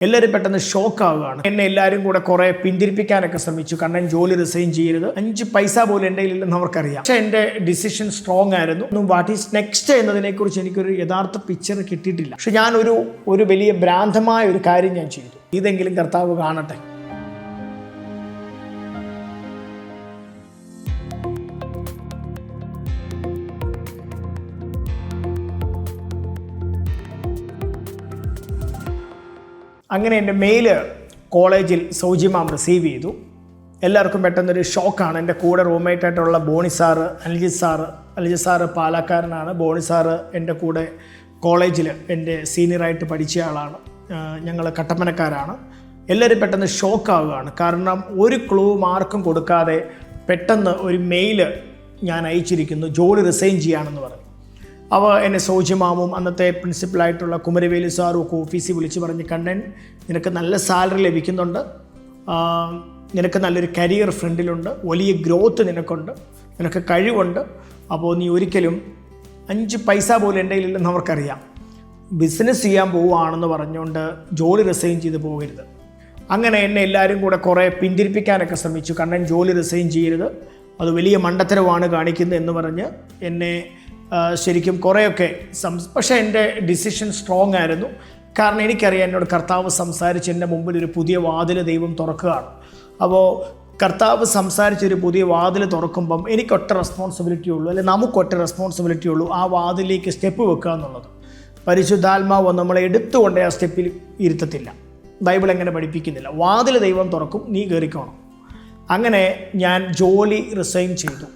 എല്ലാവരും പെട്ടെന്ന് ഷോക്ക് ആവുകയാണ്. എന്നെ എല്ലാവരും കൂടെ കുറെ പിന്തിരിപ്പിക്കാനൊക്കെ ശ്രമിച്ചു. കണ്ണൻ ജോലി റിസൈൻ ചെയ്യരുത്, 5 പൈസ പോലും എൻ്റെ കയ്യിലില്ലെന്ന് അവർക്കറിയാം. പക്ഷെ എൻ്റെ ഡിസിഷൻ സ്ട്രോങ് ആയിരുന്നു. വാട്ട് ഈസ് നെക്സ്റ്റ് എന്നതിനെ കുറിച്ച് എനിക്കൊരു യഥാർത്ഥ പിക്ചർ കിട്ടിയിട്ടില്ല. പക്ഷെ ഞാൻ ഒരു വലിയ ഭ്രാന്തമായ ഒരു കാര്യം ഞാൻ ചെയ്തു. ഇതെങ്കിലും കർത്താവ് കാണട്ടെ. അങ്ങനെ എൻ്റെ മെയില് കോളേജിൽ സൗജി മാം റിസീവ് ചെയ്തു. എല്ലാവർക്കും പെട്ടെന്നൊരു ഷോക്കാണ്. എൻ്റെ കൂടെ റൂംമേറ്റ് ആയിട്ടുള്ള ബോണി സാറ്, അൽജി സാറ് പാലക്കാരനാണ്. ബോണി സാറ് എൻ്റെ കൂടെ കോളേജിൽ എൻ്റെ സീനിയറായിട്ട് പഠിച്ച ആളാണ്. ഞങ്ങൾ കട്ടപ്പനക്കാരാണ്. എല്ലാവരും പെട്ടെന്ന് ഷോക്കാവുകയാണ്. കാരണം ഒരു ക്ലൂ ആർക്കും കൊടുക്കാതെ പെട്ടെന്ന് ഒരു മെയില് ഞാൻ അയച്ചിരിക്കുന്നു, ജോലി റിസൈൻ ചെയ്യാണെന്ന് പറഞ്ഞു. അപ്പോൾ എന്നെ സൗജി മാമും അന്നത്തെ പ്രിൻസിപ്പലായിട്ടുള്ള കുമരവേലി സാറും ഒക്കെ ഓഫീസിൽ വിളിച്ച് പറഞ്ഞ്, കണ്ണൻ നിനക്ക് നല്ല സാലറി ലഭിക്കുന്നുണ്ട്, നിനക്ക് നല്ലൊരു കരിയർ ഫ്രണ്ടിലുണ്ട്, വലിയ ഗ്രോത്ത് നിനക്കുണ്ട്, നിനക്ക് കഴിവുണ്ട്. അപ്പോൾ നീ ഒരിക്കലും 5 പൈസ പോലും എൻ്റെ കയ്യിലില്ലെന്ന് അവർക്കറിയാം. ബിസിനസ് ചെയ്യാൻ പോവുകയാണെന്ന് പറഞ്ഞുകൊണ്ട് ജോലി റിസൈൻ ചെയ്ത് പോകരുത്. അങ്ങനെ എന്നെ എല്ലാവരും കൂടെ കുറേ പിന്തിരിപ്പിക്കാനൊക്കെ ശ്രമിച്ചു. കണ്ണൻ ജോലി റിസൈൻ ചെയ്യരുത്, അത് വലിയ മണ്ടത്തരമാണ് കാണിക്കുന്നത് എന്ന് പറഞ്ഞ് എന്നെ ശരിക്കും കുറേയൊക്കെ പക്ഷേ എൻ്റെ ഡിസിഷൻ സ്ട്രോങ് ആയിരുന്നു. കാരണം എനിക്കറിയാം എന്നോട് കർത്താവ് സംസാരിച്ച് എൻ്റെ മുമ്പിൽ ഒരു പുതിയ വാതിൽ ദൈവം തുറക്കുകയാണ്. അപ്പോൾ കർത്താവ് സംസാരിച്ചൊരു പുതിയ വാതിൽ തുറക്കുമ്പം എനിക്കൊറ്റ റെസ്പോൺസിബിലിറ്റി ഉള്ളൂ, അല്ലെങ്കിൽ നമുക്കൊറ്റ റെസ്പോൺസിബിലിറ്റി ഉള്ളൂ, ആ വാതിലേക്ക് സ്റ്റെപ്പ് വെക്കുക എന്നുള്ളത്. പരിശുദ്ധാത്മാവ് നമ്മളെ എടുത്തുകൊണ്ട് ആ സ്റ്റെപ്പിൽ ഇരുത്തത്തില്ല. ബൈബിൾ എങ്ങനെ പഠിപ്പിക്കുന്നില്ല. വാതിൽ ദൈവം തുറക്കും, നീ കയറിക്കോണം. അങ്ങനെ ഞാൻ ജോലി റിസൈൻ ചെയ്തു.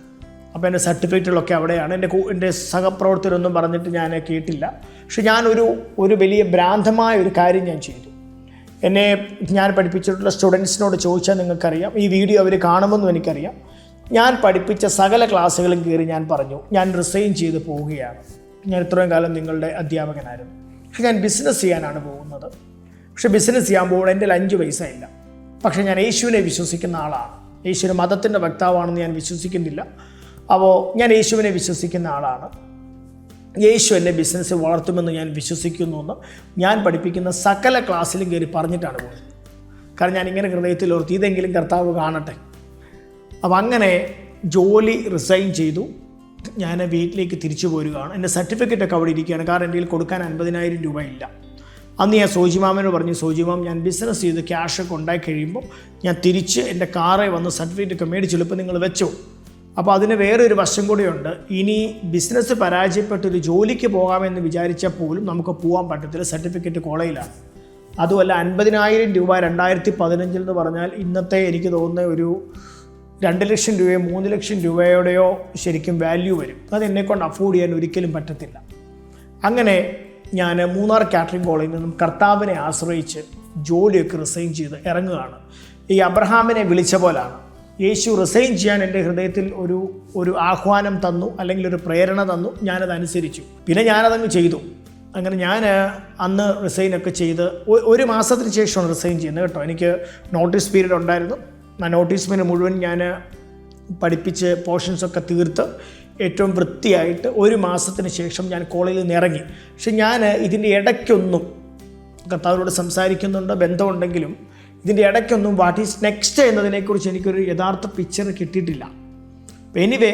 അപ്പോൾ എൻ്റെ സർട്ടിഫിക്കറ്റുകളൊക്കെ അവിടെയാണ്. എൻ്റെ സഹപ്രവർത്തകരൊന്നും പറഞ്ഞിട്ട് ഞാൻ കേട്ടില്ല. പക്ഷെ ഒരു വലിയ ഭ്രാന്തമായ ഒരു കാര്യം ഞാൻ ചെയ്തു. ഞാൻ പഠിപ്പിച്ചിട്ടുള്ള സ്റ്റുഡൻസിനോട് ചോദിച്ചാൽ നിങ്ങൾക്കറിയാം, ഈ വീഡിയോ അവർ കാണുമെന്നും എനിക്കറിയാം. ഞാൻ പഠിപ്പിച്ച സകല ക്ലാസ്സുകളും കയറി ഞാൻ പറഞ്ഞു, ഞാൻ റിസൈൻ ചെയ്ത് പോവുകയാണ്. ഞാൻ ഇത്രയും കാലം നിങ്ങളുടെ അധ്യാപകനായിരുന്നു, പക്ഷെ ഞാൻ ബിസിനസ് ചെയ്യാനാണ് പോകുന്നത്. പക്ഷെ ബിസിനസ് ചെയ്യാൻ പോകുമ്പോൾ എൻ്റെ 5 പൈസ ഇല്ല. പക്ഷേ ഞാൻ യേശുവിനെ വിശ്വസിക്കുന്ന ആളാണ്. യേശുവിന് മതത്തിൻ്റെ വക്താവാണെന്ന് ഞാൻ വിശ്വസിക്കുന്നില്ല. അപ്പോൾ ഞാൻ യേശുവിനെ വിശ്വസിക്കുന്ന ആളാണ്. യേശു എന്നെ ബിസിനസ് വളർത്തുമെന്ന് ഞാൻ വിശ്വസിക്കുന്നു എന്ന് ഞാൻ പഠിപ്പിക്കുന്ന സകല ക്ലാസ്സിലും കയറി പറഞ്ഞിട്ടാണ് പോകുന്നത്. കാരണം ഞാൻ ഇങ്ങനെ ഹൃദയത്തിൽ ഓർത്ത്, ഇതെങ്കിലും കർത്താവ് കാണട്ടെ. അപ്പോൾ അങ്ങനെ ജോലി റിസൈൻ ചെയ്തു. ഞാൻ വീട്ടിലേക്ക് തിരിച്ചു പോരുകയാണ്. എൻ്റെ സർട്ടിഫിക്കറ്റൊക്കെ അവിടെ ഇരിക്കുകയാണ്. കാരണം എൻ്റെ കയ്യിൽ കൊടുക്കാൻ 50,000 രൂപ ഇല്ല. അന്ന് ഞാൻ സോജി മാമിനോട് പറഞ്ഞു, സോജി മാം, ഞാൻ ബിസിനസ് ചെയ്ത് ക്യാഷൊക്കെ ഉണ്ടാക്കി കഴിയുമ്പോൾ ഞാൻ തിരിച്ച് എൻ്റെ കാറേ വന്ന് സർട്ടിഫിക്കറ്റൊക്കെ മേടിച്ചു, ഇപ്പോൾ നിങ്ങൾ വെച്ചോ. അപ്പോൾ അതിന് വേറൊരു വശം കൂടിയുണ്ട്. ഇനി ബിസിനസ് പരാജയപ്പെട്ടൊരു ജോലിക്ക് പോകാമെന്ന് വിചാരിച്ചാൽ പോലും നമുക്ക് പോകാൻ പറ്റത്തില്ല, സർട്ടിഫിക്കറ്റ് കോളേജിലാണ്. അതുമല്ല 50,000 രൂപ 2015 എന്ന് പറഞ്ഞാൽ ഇന്നത്തെ എനിക്ക് തോന്നുന്ന ഒരു 2 ലക്ഷം രൂപയോ 3 ലക്ഷം രൂപയുടെയോ ശരിക്കും വാല്യൂ വരും. അത് എന്നെക്കൊണ്ട് അഫോർഡ് ചെയ്യാൻ ഒരിക്കലും പറ്റത്തില്ല. അങ്ങനെ ഞാൻ മൂന്നാർ കാറ്ററിംഗ് കോളേജിൽ നിന്നും കർത്താവിനെ ആശ്രയിച്ച് ജോലിയൊക്കെ റിസൈൻ ചെയ്ത് ഇറങ്ങുകയാണ്. ഈ അബ്രഹാമിനെ വിളിച്ച പോലാണ് യേശു റിസൈൻ ചെയ്യാൻ എൻ്റെ ഹൃദയത്തിൽ ഒരു ആഹ്വാനം തന്നു, അല്ലെങ്കിൽ ഒരു പ്രേരണ തന്നു. ഞാനത് അനുസരിച്ചു. പിന്നെ ഞാനതങ്ങ് ചെയ്തു. അങ്ങനെ ഞാൻ അന്ന് റിസൈനൊക്കെ ചെയ്ത് 1 മാസത്തിന് ശേഷമാണ് റിസൈൻ ചെയ്യുന്നത് കേട്ടോ. എനിക്ക് നോട്ടീസ് പീരീഡ് ഉണ്ടായിരുന്നു. ആ നോട്ടീസ് പീരീഡ് മുഴുവൻ ഞാൻ പഠിപ്പിച്ച് പോർഷൻസൊക്കെ തീർത്ത് ഏറ്റവും വൃത്തിയായിട്ട് 1 മാസത്തിന് ശേഷം ഞാൻ കോളേജിൽ നിന്ന് ഇറങ്ങി. പക്ഷെ ഞാൻ ഇതിൻ്റെ ഇടയ്ക്കൊന്നും കർത്താവിനോട് സംസാരിക്കുന്നുണ്ട്, ബന്ധമുണ്ടെങ്കിലും ഇതിൻ്റെ ഇടയ്ക്കൊന്നും വാട്ട് ഈസ് നെക്സ്റ്റ് എന്നതിനെക്കുറിച്ച് എനിക്കൊരു യഥാർത്ഥ പിക്ചർ കിട്ടിയിട്ടില്ല. എനിവേ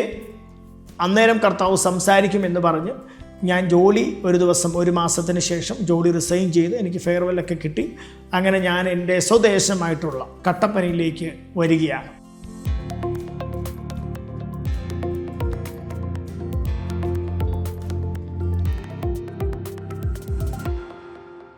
അന്നേരം കർത്താവ് സംസാരിക്കുമെന്ന് പറഞ്ഞ് ഞാൻ ജോലി ഒരു ദിവസം 1 മാസത്തിന് ശേഷം ജോലി റിസൈൻ ചെയ്ത് എനിക്ക് ഫെയർവെല്ലൊക്കെ കിട്ടി. അങ്ങനെ ഞാൻ എൻ്റെ സ്വദേശമായിട്ടുള്ള കട്ടപ്പനയിലേക്ക് വരികയാണ്.